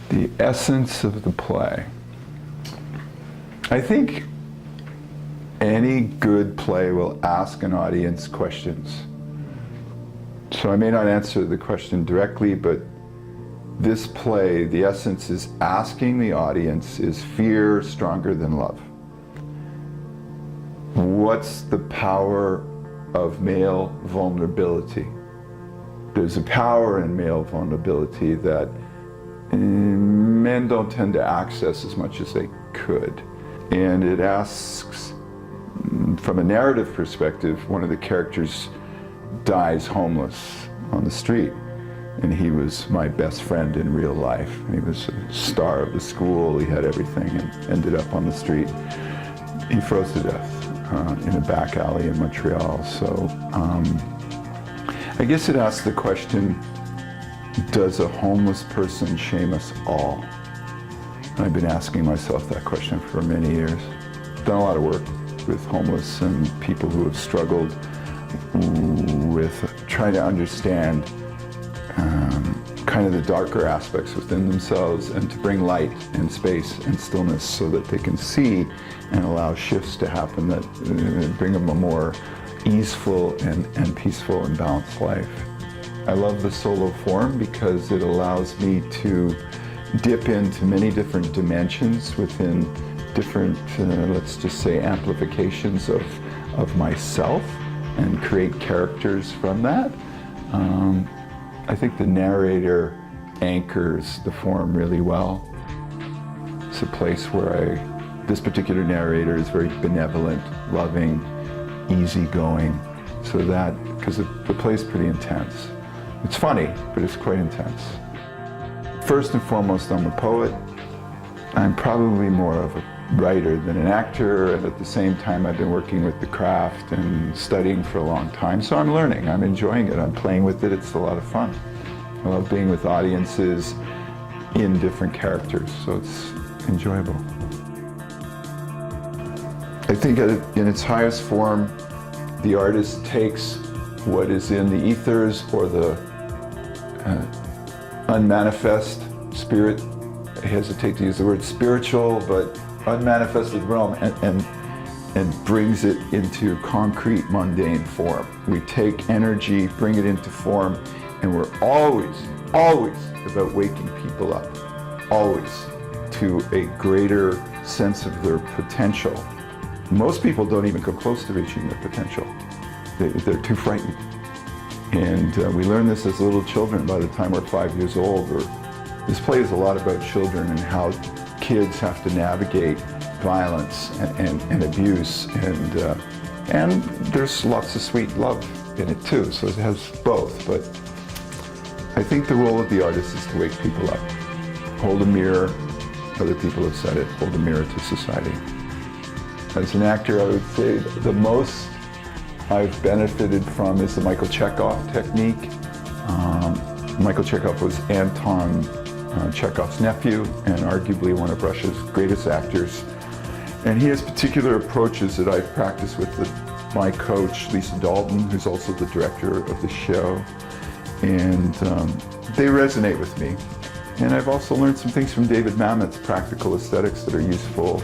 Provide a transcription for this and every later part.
The essence of the play. I think any good play will ask an audience questions. So I may not answer the question directly, but this play, the essence is asking the audience, is fear stronger than love? What's the power of male vulnerability? There's a power in male vulnerability that men don't tend to access as much as they could. And it asks, from a narrative perspective, one of the characters dies homeless on the street. And he was my best friend in real life. He was a star of the school, he had everything, and ended up on the street. He froze to death in a back alley in Montreal. So I guess it asks the question, does a homeless person shame us all? And I've been asking myself that question for many years. Done a lot of work with homeless and people who have struggled with trying to understand kind of the darker aspects within themselves and to bring light and space and stillness so that they can see and allow shifts to happen that bring them a more easeful and peaceful and balanced life. I love the solo form because it allows me to dip into many different dimensions within different, let's just say, amplifications of myself and create characters from that. I think the narrator anchors the form really well. It's a place where this particular narrator is very benevolent, loving, easygoing, so that, because the play's pretty intense. It's funny, but it's quite intense. First and foremost, I'm a poet. I'm probably more of a writer than an actor, and at the same time I've been working with the craft and studying for a long time, so I'm learning, I'm enjoying it, I'm playing with it, it's a lot of fun. I love being with audiences in different characters, so it's enjoyable. I think in its highest form, the artist takes what is in the ethers or the unmanifest spirit, I hesitate to use the word spiritual, but unmanifested realm, and brings it into concrete, mundane form. We take energy, bring it into form, and we're always about waking people up, always to a greater sense of their potential. Most people don't even come close to reaching their potential. They're too frightened. And we learn this as little children by the time we're 5 years old. This play is a lot about children and how kids have to navigate violence and abuse, and there's lots of sweet love in it too, so it has both. But I think the role of the artist is to wake people up. Hold a mirror, other people have said it, hold a mirror to society. As an actor, I would say the most I've benefited from is the Michael Chekhov technique. Michael Chekhov was Anton Chekhov's nephew and arguably one of Russia's greatest actors. And he has particular approaches that I've practiced with my coach, Lisa Dalton, who's also the director of the show. And they resonate with me. And I've also learned some things from David Mamet's practical aesthetics that are useful,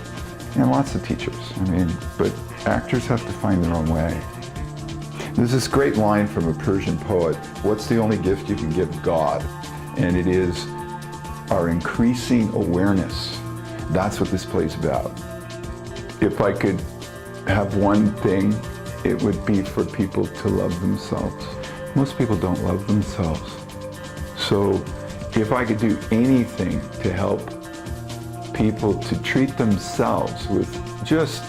and lots of teachers. I mean, but actors have to find their own way. There's this great line from a Persian poet, what's the only gift you can give God? And it is our increasing awareness. That's what this play's about. If I could have one thing, it would be for people to love themselves. Most people don't love themselves. So if I could do anything to help people to treat themselves with just,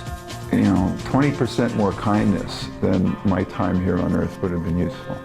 20% more kindness, then my time here on earth would have been useful.